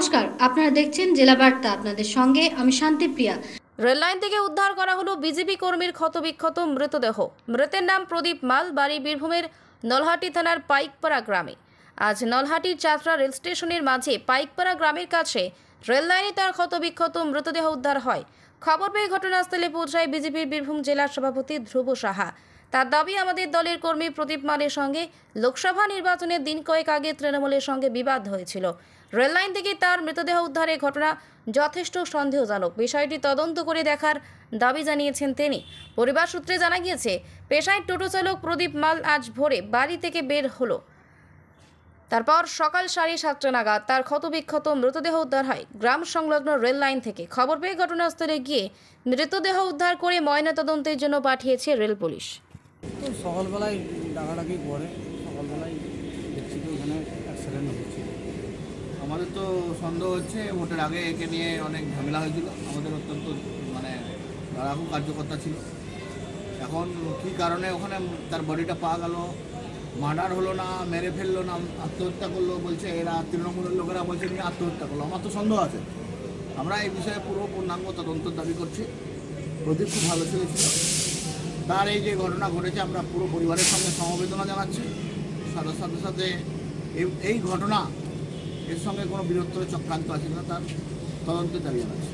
নমস্কার, আপনারা দেখছেন জেলা বার্তা। আপনাদের সঙ্গে আমি শান্তিপ্রিয়া। রেললাইন থেকে উদ্ধার করা হলো বিজেপি কর্মীর ক্ষতবিক্ষত মৃতদেহ। মৃতের নাম প্রদীপ মাল, বাড়ি বীরভূমের নলহাটি থানার পাইকপাড়া গ্রামে। আজ নলহাটির চাতরা রেল স্টেশনের মাঝে পাইকপাড়া গ্রামের কাছে রেললাইনে তার ক্ষতবিক্ষত মৃতদেহ উদ্ধার হয়। খবর পেয়ে ঘটনাস্থলে পৌঁছায় বিজেপির বীরভূম জেলার সভাপতি ধ্রুব সাহা। তার দাবি, আমাদের দলের কর্মী প্রদীপ মালের সঙ্গে লোকসভা নির্বাচনের দিন কয়েক আগে তৃণমূলের সঙ্গে বিবাদ হয়েছিল। রেললাইন থেকে তার মৃতদেহ উদ্ধারের ঘটনা যথেষ্ট সন্দেহজনক। বিষয়টি তদন্ত করে দেখার দাবি জানিয়েছেন তিনি। পরিবার সূত্রে জানা গিয়েছে, পেশায় টোটো চালক প্রদীপ মাল আজ ভোরে বাড়ি থেকে বের হলো। তারপর সকাল 7:30 নাগাদ তার ক্ষতবিক্ষত মৃতদেহ উদ্ধার হয় গ্রাম সংলগ্ন রেল লাইন থেকে। খবর পেয়ে ঘটনাস্থলে গিয়ে মৃতদেহ উদ্ধার করে ময়নাতদন্তের জন্য পাঠিয়েছে রেল পুলিশ। সকালবেলায় ডাকাডাকি করে, সকালবেলায় দেখছি তো এখানে অ্যাক্সিডেন্ট হচ্ছে। আমাদের তো সন্দেহ হচ্ছে ভোটের আগে একে নিয়ে অনেক ঝামেলা হয়েছিল। আমাদের অত্যন্ত লড়াকু কার্যকর্তা ছিল। এখন কী কারণে ওখানে তার বডিটা পাওয়া গেল, মার্ডার হলো না, মেরে ফেললো না, আত্মহত্যা করলো বলছে এরা, তৃণমূলের লোকেরা বলছে নিয়ে আত্মহত্যা করলো। আমার তো সন্দেহ আছে। আমরা এই বিষয়ে পুরো পূর্ণাঙ্গ তদন্তের দাবি করছি। প্রদীপ খুব ভালো ছেলে ছিল। তার এই যে ঘটনা ঘটেছে, আমরা পুরো পরিবারের সঙ্গে সমবেদনা জানাচ্ছি। সাথে সাথে এই ঘটনা এর সঙ্গে কোনো বৃহত্তর চক্রান্ত আছে না, তার তদন্তের দাবি জানাচ্ছি।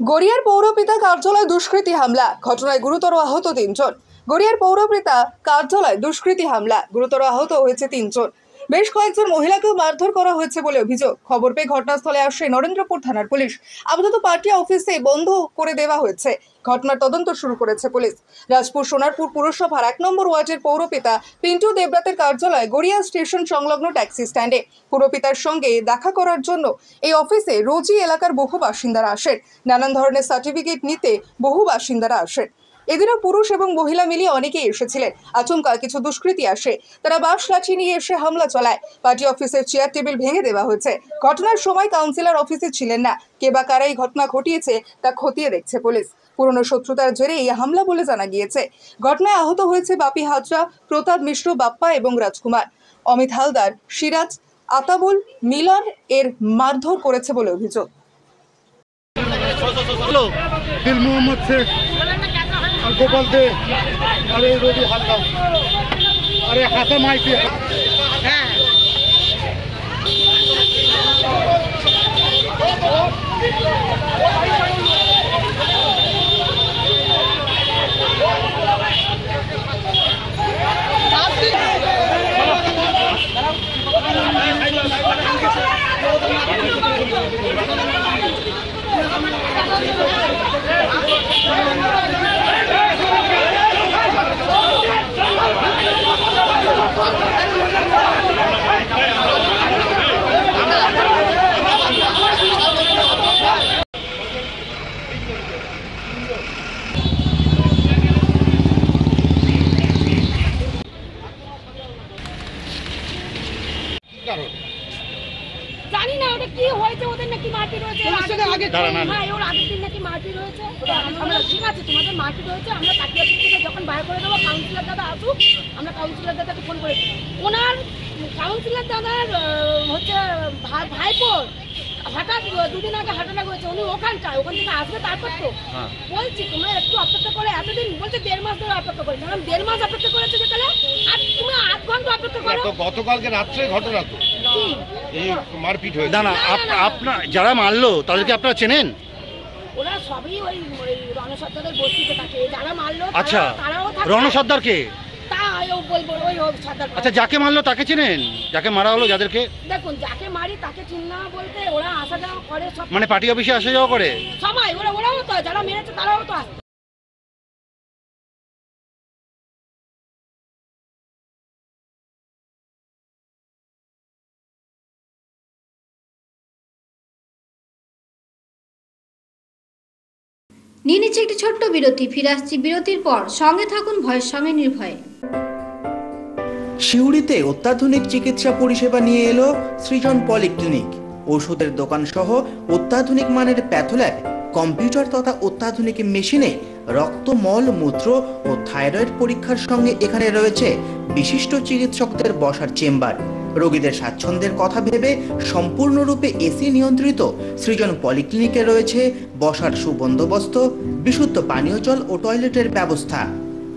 গড়িয়ার পৌরপিতা কার্যালয় দুষ্কৃতী হামলা, ঘটনায় গুরুতর আহত 3 জন। গড়িয়ার পৌরপিতা কার্যালয় দুষ্কৃতী হামলা, গুরুতর আহত হয়েছে 3 জন। বেশ কয়েকজন মহিলাকেও মারধর করা হয়েছে বলে অভিযোগ। খবর পেয়ে ঘটনাস্থলে আসে নরেন্দ্রপুর থানার পুলিশ। আপাতত পার্টি অফিসে বন্ধ করে দেওয়া হয়েছে। ঘটনার তদন্ত শুরু করেছে পুলিশ। রাজপুর সোনারপুর পুরসভার 1 নম্বর ওয়ার্ডের পৌরপিতা পিন্টু দেবরাতের কার্যালয় গড়িয়া স্টেশন সংলগ্ন ট্যাক্সি স্ট্যান্ডে। পুরপিতার সঙ্গে দেখা করার জন্য এই অফিসে রোজই এলাকার বহু বাসিন্দারা আসেন। নানান ধরনের সার্টিফিকেট নিতে বহু বাসিন্দারা আসেন। এদিনও পুরুষ এবং মহিলা মিলিয়ে অনেকেই এসেছিলেন। আচমকা কিছু দুষ্কৃতী আসে, তারা বাঁশ লাঠি নিয়ে এসে হামলা চালায়। পার্টি অফিসের চেয়ার টেবিল ভেঙে দেওয়া হয়েছে। ঘটনার সময় কাউন্সিলর অফিসে ছিলেন না। কে বা কারা এই ঘটনা ঘটিয়েছে তা খতিয়ে দেখছে পুলিশ। পুরনো শত্রুতার জেরে এই হামলা বলে জানা গিয়েছে। ঘটনায় আহত হয়েছে বাপি হাজরা, প্রতাপ মিশ্র, বাপ্পা এবং রাজকুমার। অমিত হালদার, সিরাজ, আতাবুল, মিলন এর মারধর করেছে বলে অভিযোগ। দিল মোহাম্মদ শেখ, গোপাল দে, আরে রবি হালদার, আরে হাসান মাইতি। জানি না ওটা কি হয়েছে, ওদের নাকি মারপিট হয়েছে, ওর আগের দিন নাকি মারপিট হয়েছে। আমরা ঠিক আছে, তোমাদের মারপিট হয়েছে, আমরা পার্টি অফিস থেকে যখন বাইর করে দেবো, কাউন্সিলর দাদা আসুক, আমরা কাউন্সিলর দাদাকে ফোন করেছি। ওনার কাউন্সিলর দাদার হচ্ছে ভাইপোর হঠাৎ 2 দিন আগে হাঁটাটা হয়েছে। উনি ওখান থেকে আসবে, তারপর তো বলছি তোমরা একটু অপেক্ষা করে। এতদিন বলছে 1.5 মাস ধরে অপেক্ষা করেছে। 1.5 মাস অপেক্ষা করেছে যেখানে, আর তুমি 8 ঘন্টা অপেক্ষা করো। গতকালকে রাত্রে ঘটনা তো এই মারপিট হয়েছে। না আপনার যারা মারলো তাদেরকে আপনারা চেনেন? ওরা সবই ওই রণসর্দারের বস্তিতে থাকে। যারা মারলো আচ্ছা, তারাও রণসর্দার কে? আচ্ছা, যাকে মারলো তাকে চেনেন? যাকে মারা হলো, যাদেরকে? দেখুন, যাকে মারি তাকে চিনা বলতে ওরা আসা যাওয়া করে সব, মানে পার্টি অফিসে আসা যাওয়া করে সবাই। ওরাও তো, যারা মেরেছে তারাও তো আসে। নিয়ে নিচ্ছে একটি ছোট্ট বিরতি। ফিরে আসছি বিরতির পর। সঙ্গে থাকুন ভয়ের সঙ্গে নির্ভয়ে। সিউড়িতে অত্যাধুনিক চিকিৎসা পরিষেবা নিয়ে এলো সৃজন পলিক্লিনিক। ওষুধের দোকান সহ অত্যাধুনিক মানের প্যাথোল্যাব, কম্পিউটার তথা অত্যাধুনিক মেশিনে রক্ত, মল, মূত্র ও থাইরয়েড পরীক্ষার সঙ্গে এখানে রয়েছে বিশিষ্ট চিকিৎসকদের বসার চেম্বার। রোগীদের স্বাচ্ছন্দ্যের কথা ভেবে সম্পূর্ণরূপে এসি নিয়ন্ত্রিত সৃজন পলিক্লিনিকে রয়েছে বসার সুবন্দোবস্ত, বিশুদ্ধ পানীয় জল ও টয়লেটের ব্যবস্থা।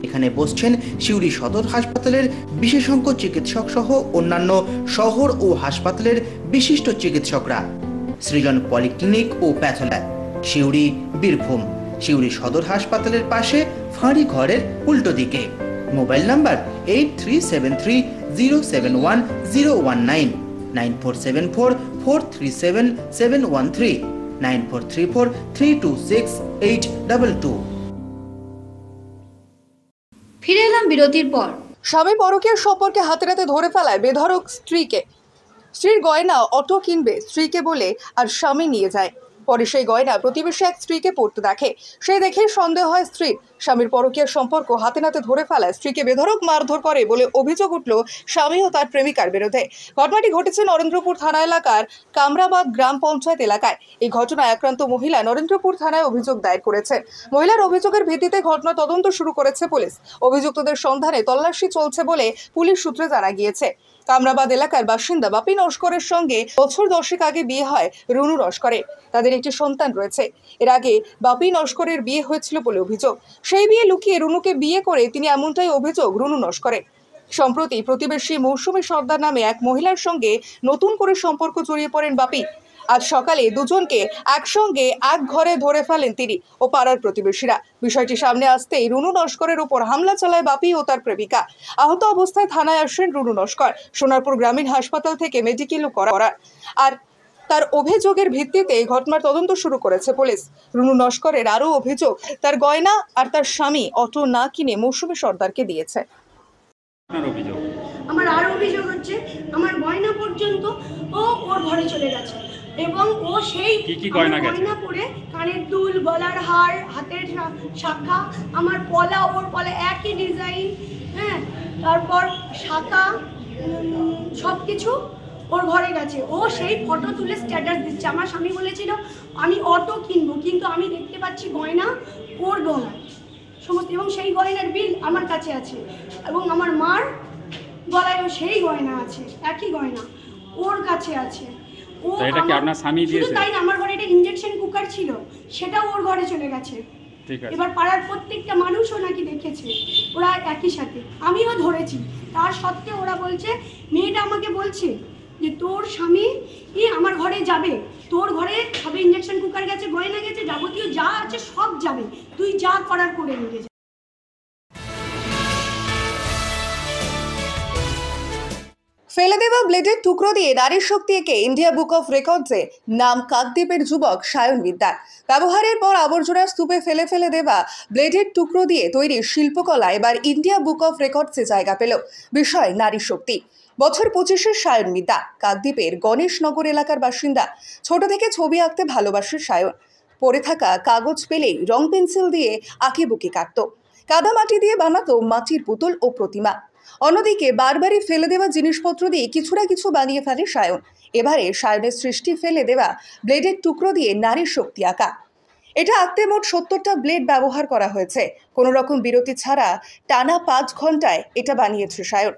এখানে বসছেন সিউড়ি সদর হাসপাতালের বিশেষজ্ঞ চিকিৎসক সহ অন্যান্য শহর ও হাসপাতালের বিশিষ্ট চিকিৎসকরা। সৃজন পলিক্লিনিক ও প্যাথোল্যাব, সিউড়ি, বীরভূম। সিউড়ি সদর হাসপাতালের পাশে ফাঁড়ি ঘরের উল্টো দিকে। Mobile number 8373071019, 9474437713, 9434326822। ফিরে এলাম বিরতির পর। স্বামী পরকীয়ার সম্পর্কে হাতে নাতে ধরে ফেলায় বেধড়ক স্ত্রীকে। স্ত্রীর গয়না অটো কিনবে স্ত্রীকে বলে আর স্বামী নিয়ে যায়। পরে সেই গয়না প্রতিবেশী এক স্ত্রীকে পড়তে দেখে। সেই দেখে সন্দেহ হয় স্ত্রীর। স্বামীর পরকীয়ার সম্পর্ক হাতে নাতে ধরে ফেলায় স্ত্রীকে বেধড়ক মারধর করে বলে অভিযোগ উঠল স্বামী ও তার প্রেমিকার বিরুদ্ধে। ঘটনাটি ঘটেছে নরেন্দ্রপুর থানা এলাকার কামরাবাদ গ্রাম পঞ্চায়েত এলাকায়। এই ঘটনায় আক্রান্ত মহিলা নরেন্দ্রপুর থানায় অভিযোগ দায়ের করেছেন। মহিলার অভিযোগের ভিত্তিতে ঘটনা তদন্ত শুরু করেছে পুলিশ। অভিযুক্তদের সন্ধানে তল্লাশি চলছে বলে পুলিশ সূত্রে জানা গিয়েছে। কামরাবাদ এলাকার বাসিন্দা বাপি নস্করের সঙ্গে বছর 10 আগে বিয়ে হয় রুনু নস্করের। তাদের একটি সন্তান রয়েছে। এর আগে বাপি নস্করের বিয়ে হয়েছিল বলে অভিযোগ। সেই বিয়ে লুকিয়ে রুনুকে বিয়ে করে তিনি, এমনটাই অভিযোগ রুনু নস্করের। সম্প্রতি প্রতিবেশী মৌসুমী সর্দার নামে এক মহিলার সঙ্গে নতুন করে সম্পর্ক জড়িয়ে পড়েন বাপি। আজ সকালে দুজনকে একসঙ্গে এক ঘরে ধরে ফেলেন তিনি ও পাড়ার প্রতিবেশীরা। বিষয়টি সামনে আসতেই রুনু নস্করের উপর হামলা চালায় বাপি ও তার প্রেমিকা। আহত অবস্থায় থানায় আসেন রুনু নস্কর। সোনারপুর গ্রামীণ হাসপাতাল থেকে মেডিকেল করা আর তার অভিযোগের ভিত্তিতে ঘটনার তদন্ত শুরু করেছে পুলিশ। রুনু নস্করের আরও অভিযোগ, তার গয়না আর তার স্বামী অটো না কিনে মৌসুমী সর্দারকে দিয়েছে। আমার আর অভিযোগ হচ্ছে আমার গয়না পর্যন্ত ও ওর ঘরে চলে গেছে এবং ও সেই গয়না পরে কানের দুল, গলার হার, হাতের শাখা, আমার পলা, ওর পলা একই ডিজাইন, হ্যাঁ, তারপর শাখা, সব কিছু ওর ঘরে গেছে। ও সেই ফটো তুলে স্ট্যাটাস দিচ্ছে। আমার স্বামী বলেছিল আমি অটো কিনবো, কিন্তু আমি দেখতে পাচ্ছি গয়না ওর গলায় সমস্ত, এবং সেই গয়নার বিল আমার কাছে আছে এবং আমার মার গলায়ও সেই গয়না আছে, একই গয়না ওর কাছে আছে। ও এটা কি আপনার স্বামী দিয়েছে? তাই না, আমার ঘরে একটা ইনজেকশন কুকার ছিল, সেটাও ওর ঘরে চলে গেছে। এবার পাড়ার প্রত্যেকটা মানুষও নাকি দেখেছে ওরা একই সাথে, আমিও ধরেছি। তার সত্ত্বেও ওরা বলছে, মেয়েটা আমাকে বলছে যে তোর স্বামী আমার ঘরে যাবে, তোর ঘরে সবে ইনজেকশন কুকার গেছে, গয়না গেছে, যাবতীয় যা আছে সব যাবে, তুই যা করার করে নিয়ে যা। ফেলে দেওয়া ব্লেডের টুকরো দিয়ে নারীর শক্তি এঁকে ইন্ডিয়া বুক অফ রেকর্ডসে নাম কাকদ্বীপের যুবক সায়ন বিদ্যার। ব্যবহারের পর আবর্জনার স্তূপে ফেলে দেওয়া ব্লেডের টুকরো দিয়ে তৈরি শিল্পকলা এবার ইন্ডিয়া বুক অফ রেকর্ডসে জায়গা পেল। বিষয় নারী শক্তি। বছর 25-এর সায়ন বিদ্যা কাকদ্বীপের গণেশনগর এলাকার বাসিন্দা। ছোট থেকে ছবি আঁকতে ভালোবাসে সায়ন। পড়ে থাকা কাগজ পেলেই রং পেন্সিল দিয়ে আঁকিবুকি কাটত। কাদামাটি দিয়ে বানাতো মাটির পুতুল ও প্রতিমা। অন্যদিকে বারবারই ফেলে দেওয়া জিনিসপত্র দিয়ে কিছু না কিছু বানিয়ে ফেলে সায়ন। এবারে সায়নের সৃষ্টি ফেলে দেওয়া ব্লেডের টুকরো দিয়ে নারীর শক্তি আঁকা। এটা আঁকতে মোট 70টা ব্লেড ব্যবহার করা হয়েছে। কোনো রকম বিরতি ছাড়া টানা 5 ঘন্টায় এটা বানিয়েছে সায়ন।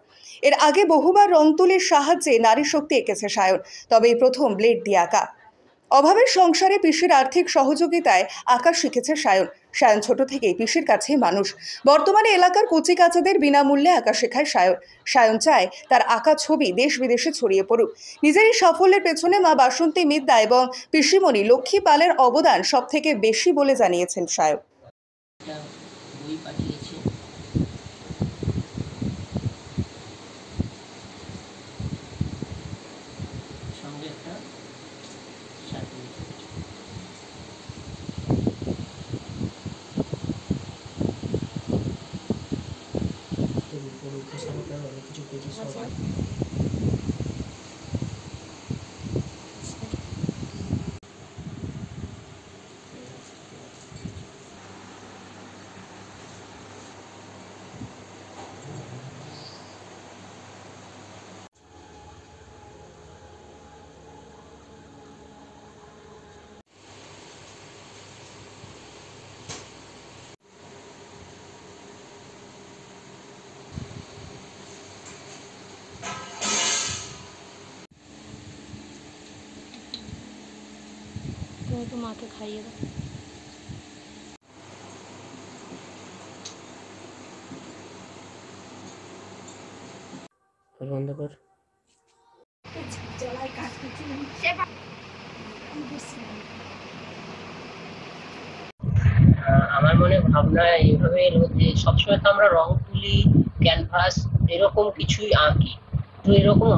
এর আগে বহুবার রং তুলির সাহায্যে নারী শক্তি এঁকেছে সায়ন, তবে এই প্রথম ব্লেড দিয়ে আঁকা। অভাবের সংসারে পিসির আর্থিক সহযোগিতায় আঁকা শিখেছে সায়ন। সায়ন ছোট থেকেই পিসির কাছেই মানুষ। বর্তমানে এলাকার কচি কাচাদের বিনামূল্যে আঁকা শেখায় সায়ন। সায়ন চায় তার আঁকা ছবি দেশ বিদেশে ছড়িয়ে পড়ুক। নিজেরই সাফল্যের পেছনে মা বাসন্তী মিদ্যা এবং পিসিমণি লক্ষ্মী পালের অবদান সব থেকে বেশি বলে জানিয়েছেন সায়ন। একটু মাকে খাইয়ে দাও। বন্ধ কর। আমার মনে ভাবনা এইভাবে এলো যে সবসময় তো আমরা রং তুলি, ক্যানভাস এরকম কিছুই আঁকি, তো এরকম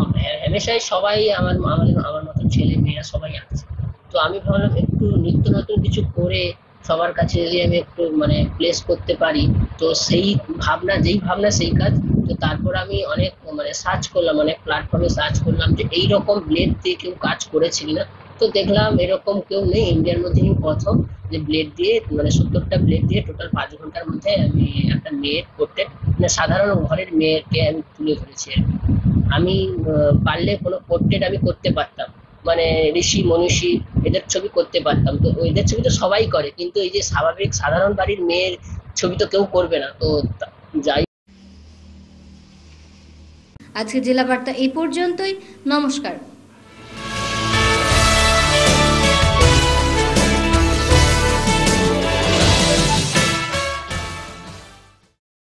হামেশাই সবাই আমার মতন ছেলে মেয়েরা সবাই আঁকছে। তো আমি ভাবলাম একটু নিত্য নতুন কিছু করে সবার কাছে যদি আমি একটু মানে প্লেস করতে পারি, তো যেই ভাবনা সেই কাজ। তো তারপর আমি অনেক মানে সার্চ করলাম, অনেক প্ল্যাটফর্মে সার্চ করলাম যে এইরকম ব্লেড দিয়ে কেউ কাজ করেছে কিনা। তো দেখলাম এরকম কেউ নেই, ইন্ডিয়ার মধ্যেই প্রথম যে ব্লেড দিয়ে মানে 70টা ব্লেড দিয়ে টোটাল 5 ঘন্টার মধ্যে আমি একটা মেয়ের পোর্ট্রেট, মানে সাধারণ ঘরের মেয়েকে আমি তুলে ধরেছি আর কি। আমি পারলে কোনো পোর্ট্রেট আমি করতে পারতাম, মানে ঋষি মনীষী এদের ছবি করতে পারতাম। তো এদের ছবি তো সবাই করে, কিন্তু এই যে স্বাভাবিক সাধারণ বাড়ির মেয়ের ছবি তো কেউ করবে না। তো যাই আজকে জেলা বার্তা এই পর্যন্তই। নমস্কার।